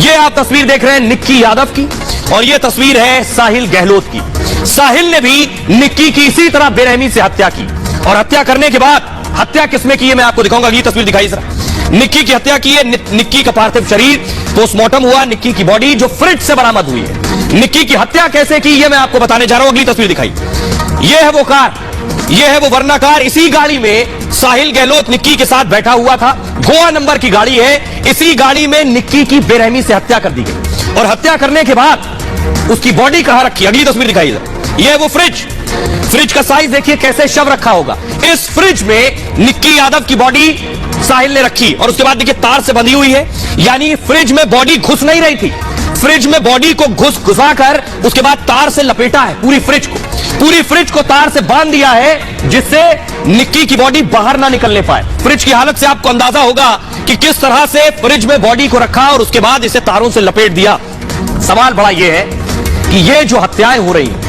ये आप तस्वीर देख रहे हैं निक्की यादव की, और ये तस्वीर है साहिल गहलोत की। साहिल ने भी निक्की की इसी तरह बेरहमी से हत्या की, और हत्या करने के बाद हत्या किसमें की है मैं आपको दिखाऊंगा। अगली तस्वीर दिखाई जरा। निक्की की हत्या की है। निक्की का पार्थिव शरीर पोस्टमार्टम हुआ। निक्की की बॉडी जो फ्रिज से बरामद हुई है। निक्की की हत्या कैसे की ये मैं आपको बताने जा रहा हूं। अगली तस्वीर दिखाई। ये है वो कार, ये है वो वर्ना कार। इसी गाड़ी में साहिल गहलोत निक्की के साथ बैठा हुआ था। गोवा नंबर की गाड़ी है। इसी गाड़ी में निक्की की बेरहमी से हत्या कर दी गई, और हत्या करने के बाद उसकी बॉडी कहां रखी। अगली तस्वीर दिखाई। यह है वो फ्रिज। फ्रिज का साइज देखिए कैसे शव रखा होगा। इस फ्रिज में निक्की यादव की बॉडी साहिल ने रखी, और उसके बाद देखिए तार से बंधी हुई है, यानी फ्रिज में बॉडी घुस नहीं रही थी। फ्रिज में बॉडी को घुसाकर उसके बाद तार से लपेटा है। पूरी फ्रिज को तार से बांध दिया है, जिससे निक्की की बॉडी बाहर ना निकलने पाए। फ्रिज की हालत से आपको अंदाजा होगा कि किस तरह से फ्रिज में बॉडी को रखा और उसके बाद इसे तारों से लपेट दिया। सवाल बड़ा यह है कि ये जो हत्याएं हो रही हैं,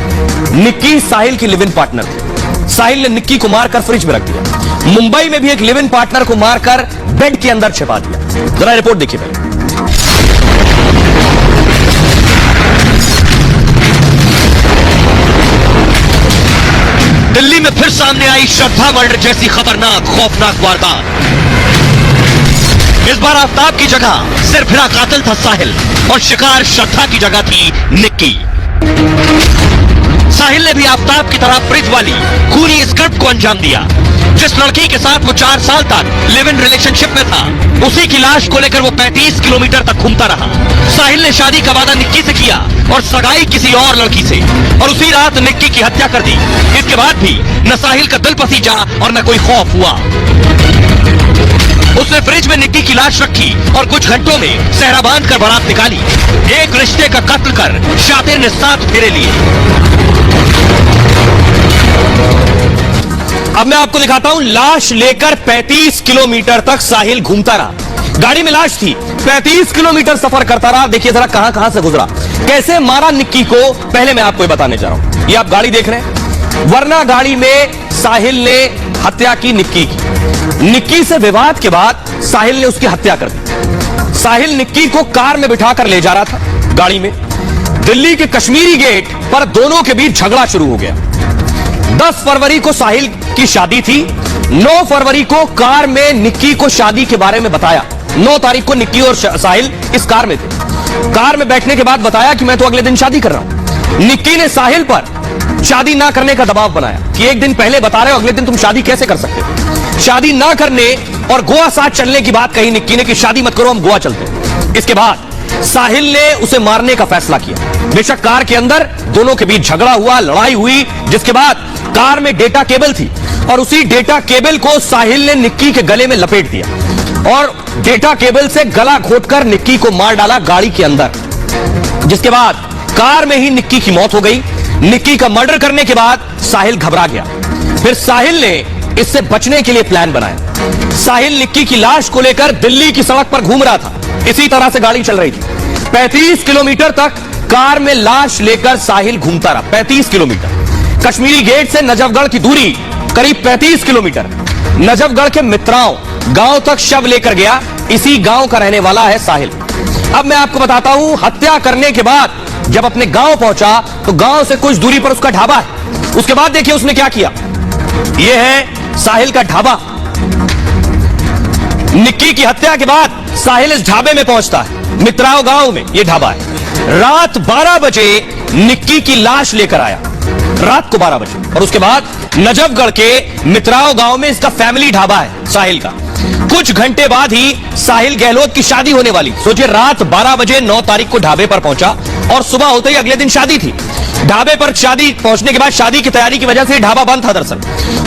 निक्की साहिल की लिव इन पार्टनर थी। साहिल ने निक्की को मारकर फ्रिज में रख दिया। मुंबई में भी एक लिव इन पार्टनर को मारकर बेड के अंदर छिपा दिया। जरा रिपोर्ट देखिए पहले। दिल्ली में फिर सामने आई श्रद्धा मर्डर जैसी खतरनाक खौफनाक वारदात। इस बार आफ्ताब की जगह सिर्फ फिरा कातिल था साहिल, और शिकार श्रद्धा की जगह थी निक्की। साहिल ने भी आफ्ताब की तरह फ्रिज वाली खूनी स्क्रिप्ट को अंजाम दिया। जिस लड़की के साथ वो 4 साल तक लिव इन रिलेशनशिप में था, उसी की लाश को लेकर वो 35 किलोमीटर तक घूमता रहा। साहिल ने शादी का वादा निक्की से किया और सगाई किसी और लड़की से, और उसी रात निक्की की हत्या कर दी। इसके बाद भी न साहिल का दिल पसीजा और न कोई खौफ हुआ। उसने फ्रिज में निक्की की लाश रखी और कुछ घंटों में सहरा बांध कर बारात निकाली। एक रिश्ते का कत्ल कर शातिर ने 7 फेरे लिए। अब मैं आपको दिखाता हूं। लाश लेकर 35 किलोमीटर तक साहिल घूमता रहा। गाड़ी में लाश थी, 35 किलोमीटर सफर करता रहा। देखिए जरा कहां कहां से गुजरा, कैसे मारा निक्की को, पहले मैं आपको बताने जा रहा हूं। ये आप गाड़ी देख रहे हैं, वरना गाड़ी में साहिल ने हत्या की निक्की की। निक्की से विवाद के बाद साहिल ने उसकी हत्या कर दी। साहिल निक्की को कार में बिठाकर ले जा रहा था गाड़ी में। दिल्ली के कश्मीरी गेट पर दोनों के बीच झगड़ा शुरू हो गया। 10 फरवरी को साहिल की शादी थी। 9 फरवरी को कार में निक्की को शादी के बारे में बताया। 9 तारीख को निक्की और साहिल इस कार में थे। कार में बैठने के बाद बताया कि मैं तो अगले दिन शादी कर रहा हूं। निक्की ने साहिल पर शादी ना करने का दबाव बनाया कि एक दिन पहले बता रहे हो, अगले दिन तुम शादी कैसे कर सकते हो। शादी ना करने और गोवा साथ चलने की बात कही निक्की ने कि शादी मत करो, हम गोवा चलते हैं। इसके बाद साहिल ने उसे मारने का फैसला किया। बेशक कार के अंदर दोनों के बीच झगड़ा हुआ, लड़ाई हुई, जिसके बाद कार में डेटा केबल थी, और उसी डेटा केबल को साहिल ने निक्की के गले में लपेट दिया और डेटा केबल से गला घोंटकर निक्की को मार डाला गाड़ी के अंदर। जिसके बाद कार में ही निक्की की मौत हो गई। निक्की का मर्डर करने के बाद साहिल घबरा गया। फिर साहिल ने इससे बचने के लिए प्लान बनाया। साहिल निक्की की लाश को लेकर दिल्ली की सड़क पर घूम रहा था। इसी तरह से गाड़ी चल रही थी। 35 किलोमीटर तक कार में लाश लेकर साहिल घूमता रहा। 35 किलोमीटर। कश्मीरी गेट से नजफगढ़ की दूरी करीब 35 किलोमीटर। नजफगढ़ के मित्राओं गांव तक शव लेकर गया। इसी गांव का रहने वाला है साहिल। अब मैं आपको बताता हूं, हत्या करने के बाद जब अपने गांव पहुंचा तो गांव से कुछ दूरी पर उसका ढाबा है। उसके बाद देखिए उसने क्या किया। यह है साहिल का ढाबा। निक्की की हत्या के बाद साहिल इस ढाबे में पहुंचता है। मित्राओं गांव में यह ढाबा है। रात 12 बजे निक्की की लाश लेकर आया, रात को 12 बजे। और उसके बाद नजफगढ़ के मित्राओं गांव में इसका फैमिली ढाबा है साहिल का। कुछ घंटे बाद ही साहिल गहलोत की शादी होने वाली। सोचिए, रात 12 बजे 9 तारीख को ढाबे पर पहुंचा और सुबह होते ही अगले दिन शादी थी। ढाबे पर शादी पहुंचने के बाद शादी की तैयारी की वजह से ढाबा बंद था दरअसल,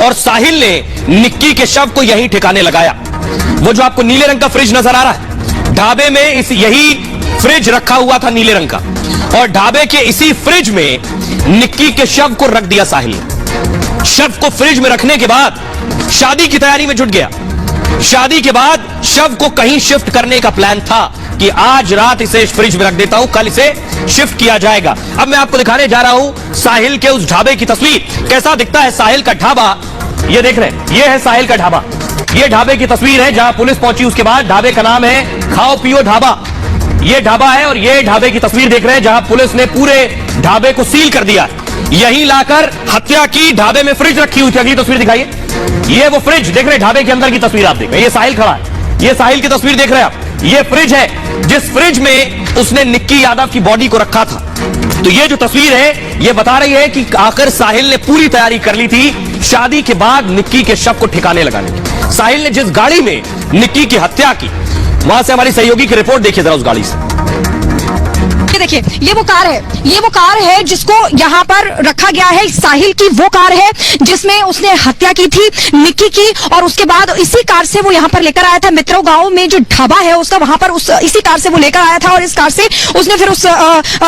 और साहिल ने निक्की के शव को यहीं ठिकाने लगाया। वो जो आपको नीले रंग का फ्रिज नजर आ रहा है, ढाबे में यही फ्रिज रखा हुआ था नीले रंग का, और ढाबे के इसी फ्रिज में निक्की के शव को रख दिया साहिल ने। शव को फ्रिज में रखने के बाद शादी की तैयारी में जुट गया। शादी के बाद शव को कहीं शिफ्ट करने का प्लान था कि आज रात इसे फ्रिज में रख देता हूं, कल इसे शिफ्ट किया जाएगा। अब मैं आपको दिखाने जा रहा हूं साहिल के उस ढाबे की तस्वीर। कैसा दिखता है साहिल का ढाबा, ये देख रहे हैं। ये है साहिल का ढाबा। ये ढाबे की तस्वीर है जहां पुलिस पहुंची। उसके बाद ढाबे का नाम है खाओ पियो ढाबा। ये ढाबा है और ये ढाबे की तस्वीर देख रहे हैं जहां पुलिस ने पूरे ढाबे को सील कर दिया। यहीं लाकर हत्या की, ढाबे में फ्रिज रखी हुई थी। अगली तस्वीर दिखाइए, ये वो फ्रिज देख रहे हैं, ढाबे के अंदर की तस्वीर आप देख रहे हैं। ये साहिल खड़ा है, ये साहिल की तस्वीर देख रहे हैं आप। ये फ्रिज है जिस फ्रिज में उसने निक्की यादव की बॉडी को रखा था। तो ये जो तस्वीर है ये बता रही है कि आखिर साहिल ने पूरी तैयारी कर ली थी शादी के बाद निक्की के शव को ठिकाने लगाने की। साहिल ने जिस गाड़ी में निक्की की हत्या की, वहां से हमारी सहयोगी की रिपोर्ट देखिए जरा उस गाड़ी से। ये देखिए, ये वो कार है जिसको यहाँ पर रखा गया है। साहिल की वो कार है जिसमें उसने हत्या की थी निक्की की, और उसके बाद इसी कार से वो यहाँ पर लेकर आया था। मित्रों गांव में जो ढाबा है उसका, वहां पर इसी कार से वो लेकर आया था, और इस कार से उसने फिर उस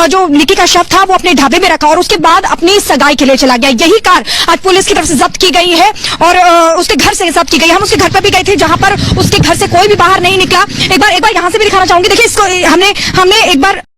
जो निक्की का शव था वो अपने ढाबे में रखा, और उसके बाद अपनी सगाई के लिए चला गया। यही कार आज पुलिस की तरफ से जब्त की गई है और उसके घर से जब्त की गई। हम उसके घर पर भी गए थे जहां पर उसके घर से कोई भी बाहर नहीं निकला। एक बार यहाँ से भी दिखाना चाहूंगी। देखिए, इसको हमने एक बार